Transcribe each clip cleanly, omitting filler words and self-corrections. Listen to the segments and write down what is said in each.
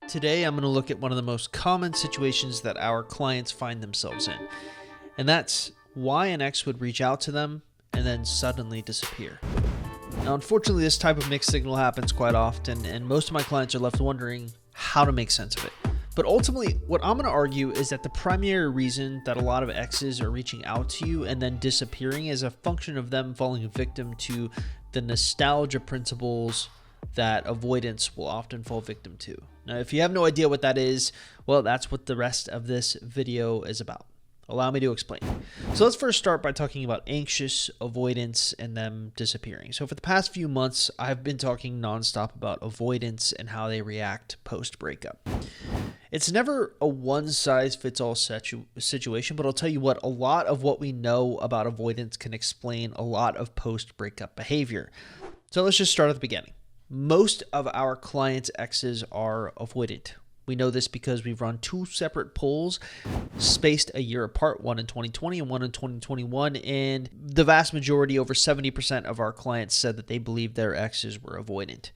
Today, I'm going to look at one of the most common situations that our clients find themselves in, and that's why an ex would reach out to them and then suddenly disappear. Now, unfortunately, this type of mixed signal happens quite often, and most of my clients are left wondering how to make sense of it. But ultimately, what I'm going to argue is that the primary reason that a lot of exes are reaching out to you and then disappearing is a function of them falling victim to the nostalgia principles that avoidance will often fall victim to. Now, if you have no idea what that is, well, that's what the rest of this video is about. Allow me to explain. So let's first start by talking about anxious, avoidance, and them disappearing. So for the past few months, I've been talking nonstop about avoidance and how they react post-breakup. It's never a one-size-fits-all situation, but I'll tell you what, a lot of what we know about avoidance can explain a lot of post-breakup behavior. So let's just start at the beginning. Most of our clients' exes are avoidant. We know this because we've run two separate polls spaced a year apart, one in 2020 and one in 2021, and the vast majority, over 70% of our clients, said that they believed their exes were avoidant.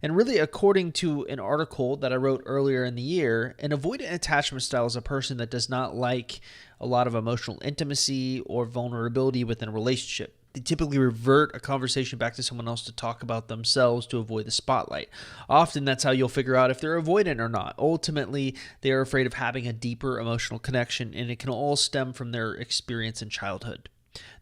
And really, according to an article that I wrote earlier in the year, an avoidant attachment style is a person that does not like a lot of emotional intimacy or vulnerability within a relationship. They typically revert a conversation back to someone else to talk about themselves to avoid the spotlight. Often that's how you'll figure out if they're avoidant or not. Ultimately, they are afraid of having a deeper emotional connection, and it can all stem from their experience in childhood.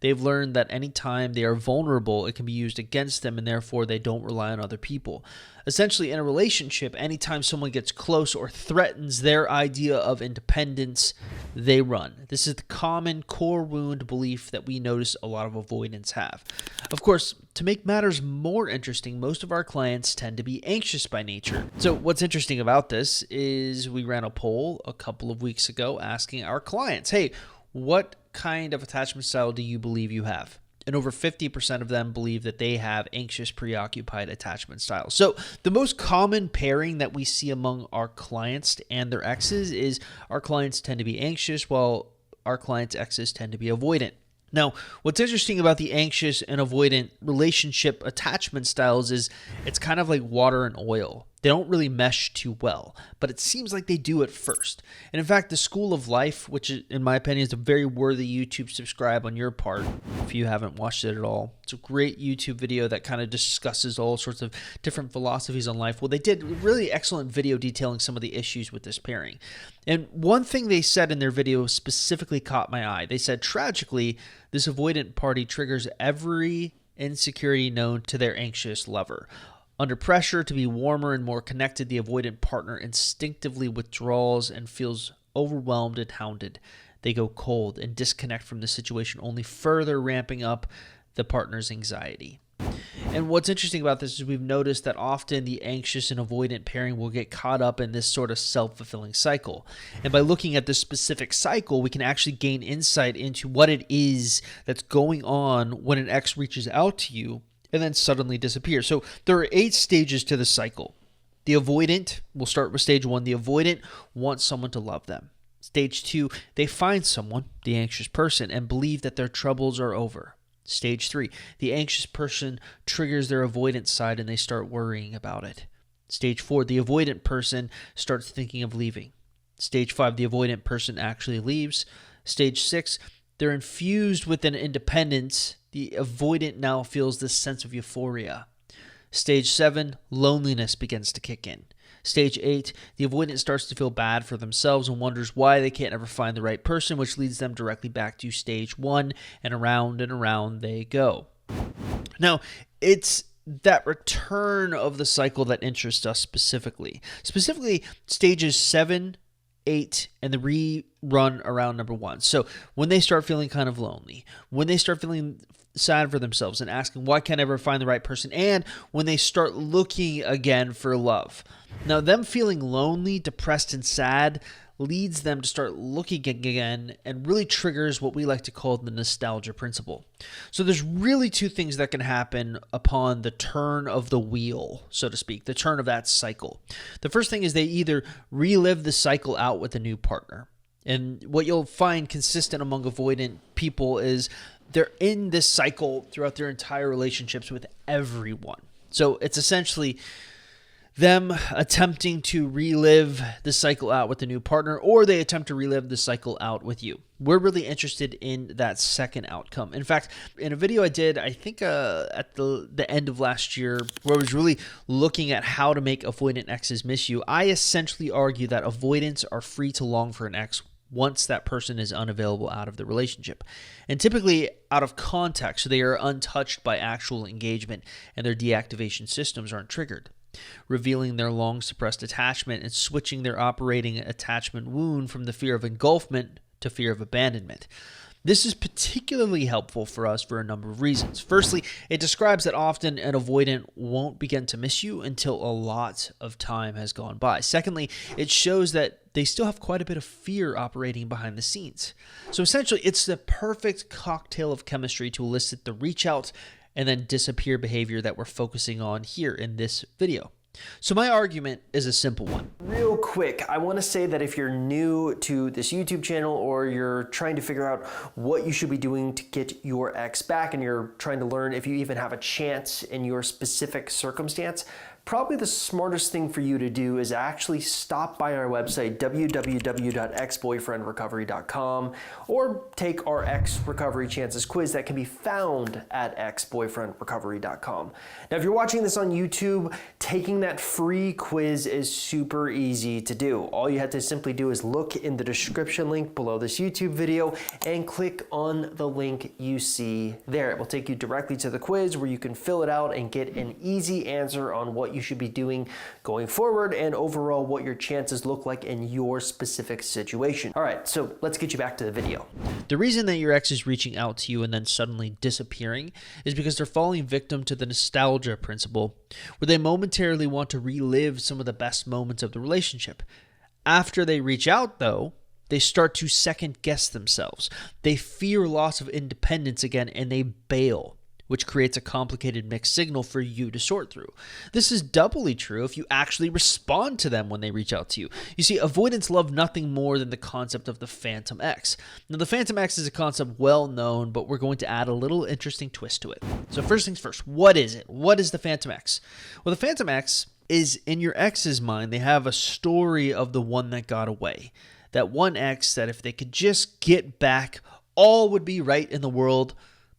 They've learned that anytime they are vulnerable, it can be used against them, and therefore they don't rely on other people. Essentially, in a relationship, anytime someone gets close or threatens their idea of independence, they run. This is the common core wound belief that we notice a lot of avoidants have. Of course, to make matters more interesting, most of our clients tend to be anxious by nature. So what's interesting about this is we ran a poll a couple of weeks ago asking our clients, hey, what kind of attachment style do you believe you have? And over 50% of them believe that they have anxious, preoccupied attachment style. So the most common pairing that we see among our clients and their exes is our clients tend to be anxious while our clients' exes tend to be avoidant. Now, what's interesting about the anxious and avoidant relationship attachment styles is it's kind of like water and oil. They don't really mesh too well, but it seems like they do at first. And in fact, the School of Life, which in my opinion is a very worthy YouTube subscribe on your part, if you haven't watched it at all, it's a great YouTube video that kind of discusses all sorts of different philosophies on life. Well, they did a really excellent video detailing some of the issues with this pairing. And one thing they said in their video specifically caught my eye. They said, tragically, this avoidant party triggers every insecurity known to their anxious lover. Under pressure to be warmer and more connected, the avoidant partner instinctively withdraws and feels overwhelmed and hounded. They go cold and disconnect from the situation, only further ramping up the partner's anxiety. And what's interesting about this is we've noticed that often the anxious and avoidant pairing will get caught up in this sort of self-fulfilling cycle. And by looking at this specific cycle, we can actually gain insight into what it is that's going on when an ex reaches out to you and then suddenly disappear. So there are 8 stages to the cycle. The avoidant, we'll start with stage 1. The avoidant wants someone to love them. Stage 2, they find someone, the anxious person, and believe that their troubles are over. Stage 3, the anxious person triggers their avoidant side and they start worrying about it. Stage 4, the avoidant person starts thinking of leaving. Stage 5, the avoidant person actually leaves. Stage 6, they're infused with an independence. The avoidant now feels this sense of euphoria. Stage 7, loneliness begins to kick in. Stage 8, the avoidant starts to feel bad for themselves and wonders why they can't ever find the right person, which leads them directly back to stage 1, and around they go. Now, it's that return of the cycle that interests us specifically. Specifically, stages 7, 8, and the rerun around number 1. So when they start feeling kind of lonely, when they start feeling sad for themselves and asking, why can't I ever find the right person? And when they start looking again for love. Now, them feeling lonely, depressed, and sad leads them to start looking again and really triggers what we like to call the nostalgia principle. So there's really 2 things that can happen upon the turn of the wheel, so to speak, the turn of that cycle. The first thing is they either relive the cycle out with a new partner. And what you'll find consistent among avoidant people is they're in this cycle throughout their entire relationships with everyone. So it's essentially them attempting to relive the cycle out with the new partner, or they attempt to relive the cycle out with you. We're really interested in that second outcome. In fact, in a video I did, I think at the end of last year, where I was really looking at how to make avoidant exes miss you, I essentially argue that avoidants are free to long for an ex once that person is unavailable out of the relationship, and typically out of context, so they are untouched by actual engagement and their deactivation systems aren't triggered, revealing their long suppressed attachment and switching their operating attachment wound from the fear of engulfment to fear of abandonment. This is particularly helpful for us for a number of reasons. Firstly, it describes that often an avoidant won't begin to miss you until a lot of time has gone by. Secondly, it shows that they still have quite a bit of fear operating behind the scenes. So essentially, it's the perfect cocktail of chemistry to elicit the reach out and then disappear behavior that we're focusing on here in this video. So my argument is a simple one. Real quick, I want to say that if you're new to this YouTube channel or you're trying to figure out what you should be doing to get your ex back and you're trying to learn if you even have a chance in your specific circumstance, probably the smartest thing for you to do is actually stop by our website, www.exboyfriendrecovery.com, or take our Ex Recovery Chances quiz that can be found at exboyfriendrecovery.com. Now, if you're watching this on YouTube, taking that free quiz is super easy to do. All you have to simply do is look in the description link below this YouTube video and click on the link you see there. It will take you directly to the quiz where you can fill it out and get an easy answer on what you should be doing going forward and overall what your chances look like in your specific situation. All right, so let's get you back to the video. The reason that your ex is reaching out to you and then suddenly disappearing is because they're falling victim to the nostalgia principle, where they momentarily want to relive some of the best moments of the relationship. After they reach out, though, they start to second guess themselves. They fear loss of independence again and they bail, which creates a complicated mixed signal for you to sort through. This is doubly true if you actually respond to them when they reach out to you. You see, avoidants love nothing more than the concept of the phantom ex. Now, the phantom ex is a concept well known, but we're going to add a little interesting twist to it. So first things first, what is it? What is the phantom ex? Well, the phantom ex is, in your ex's mind, they have a story of the one that got away. That one ex that if they could just get back, all would be right in the world.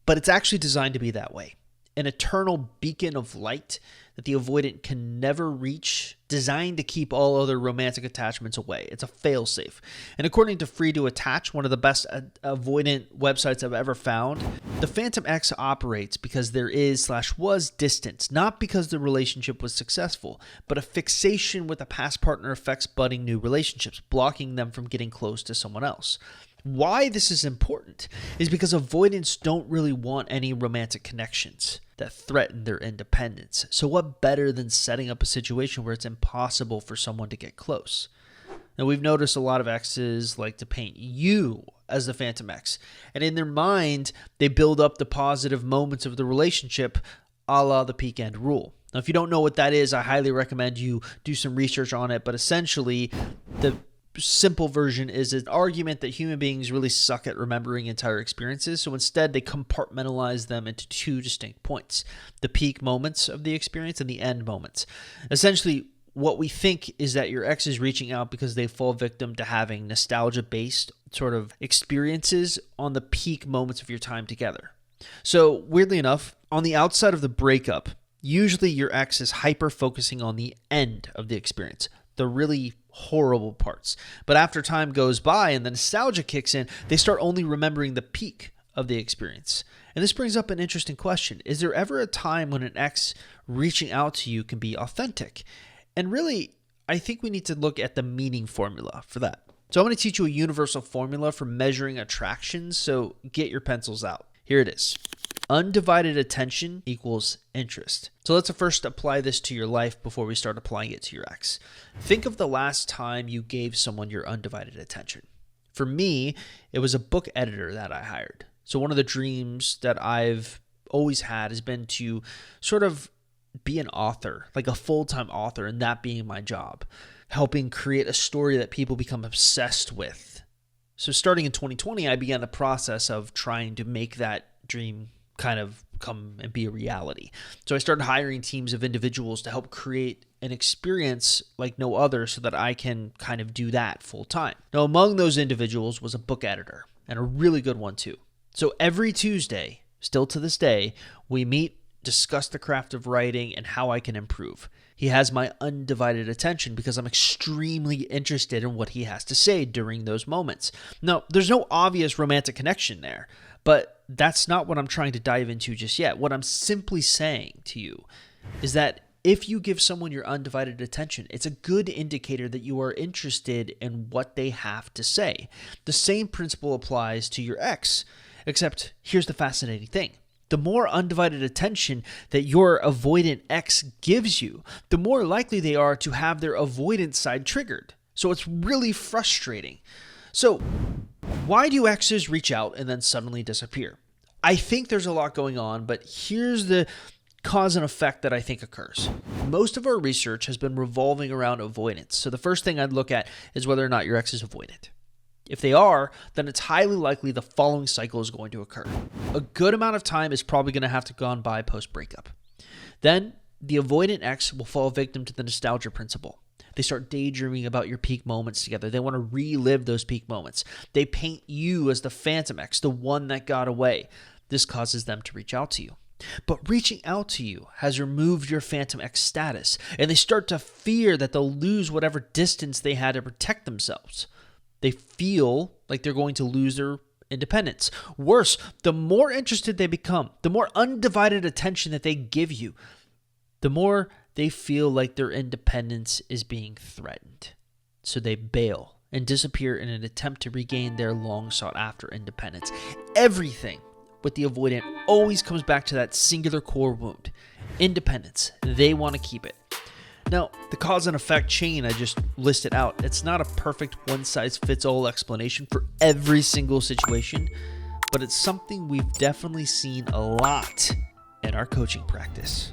But it's actually designed to be that way. An eternal beacon of light that the avoidant can never reach, designed to keep all other romantic attachments away. It's a failsafe. And according to Free to Attach, one of the best avoidant websites I've ever found, the phantom ex operates because there is/was distance, not because the relationship was successful, but a fixation with a past partner affects budding new relationships, blocking them from getting close to someone else. Why this is important is because avoidants don't really want any romantic connections that threaten their independence. So what better than setting up a situation where it's impossible for someone to get close? Now, we've noticed a lot of exes like to paint you as the phantom ex, and in their mind, they build up the positive moments of the relationship, a la the peak end rule. Now, if you don't know what that is, I highly recommend you do some research on it, but essentially, the simple version is an argument that human beings really suck at remembering entire experiences, so instead they compartmentalize them into two distinct points: the peak moments of the experience and the end moments. Essentially, what we think is that your ex is reaching out because they fall victim to having nostalgia-based sort of experiences on the peak moments of your time together. So weirdly enough, on the outside of the breakup, usually your ex is hyper-focusing on the end of the experience, the really horrible parts. But after time goes by and the nostalgia kicks in, they start only remembering the peak of the experience. And this brings up an interesting question. Is there ever a time when an ex reaching out to you can be authentic? And really, I think we need to look at the meaning formula for that. So I'm going to teach you a universal formula for measuring attractions, so get your pencils out. Here it is. Undivided attention equals interest. So let's first apply this to your life before we start applying it to your ex. Think of the last time you gave someone your undivided attention. For me, it was a book editor that I hired. So one of the dreams that I've always had has been to sort of be an author, like a full-time author, and that being my job, helping create a story that people become obsessed with. So starting in 2020, I began the process of trying to make that dream kind of come and be a reality. So I started hiring teams of individuals to help create an experience like no other so that I can kind of do that full time. Now, among those individuals was a book editor, and a really good one too. So every Tuesday, still to this day, we meet, discuss the craft of writing and how I can improve. He has my undivided attention because I'm extremely interested in what he has to say during those moments. Now, there's no obvious romantic connection there, but that's not what I'm trying to dive into just yet. What I'm simply saying to you is that if you give someone your undivided attention, it's a good indicator that you are interested in what they have to say. The same principle applies to your ex, except here's the fascinating thing. The more undivided attention that your avoidant ex gives you, the more likely they are to have their avoidant side triggered. So it's really frustrating. So why do exes reach out and then suddenly disappear? I think there's a lot going on, but here's the cause and effect that I think occurs. Most of our research has been revolving around avoidance. So the first thing I'd look at is whether or not your ex is avoidant. If they are, then it's highly likely the following cycle is going to occur. A good amount of time is probably going to have to go on by post-breakup. Then the avoidant ex will fall victim to the nostalgia principle. They start daydreaming about your peak moments together. They want to relive those peak moments. They paint you as the phantom ex, the one that got away. This causes them to reach out to you. But reaching out to you has removed your phantom ex status, and they start to fear that they'll lose whatever distance they had to protect themselves. They feel like they're going to lose their independence. Worse, the more interested they become, the more undivided attention that they give you, the more they feel like their independence is being threatened. So they bail and disappear in an attempt to regain their long sought after independence. Everything with the avoidant always comes back to that singular core wound: independence. They want to keep it. Now, the cause and effect chain I just listed out, it's not a perfect one-size-fits-all explanation for every single situation, but it's something we've definitely seen a lot in our coaching practice.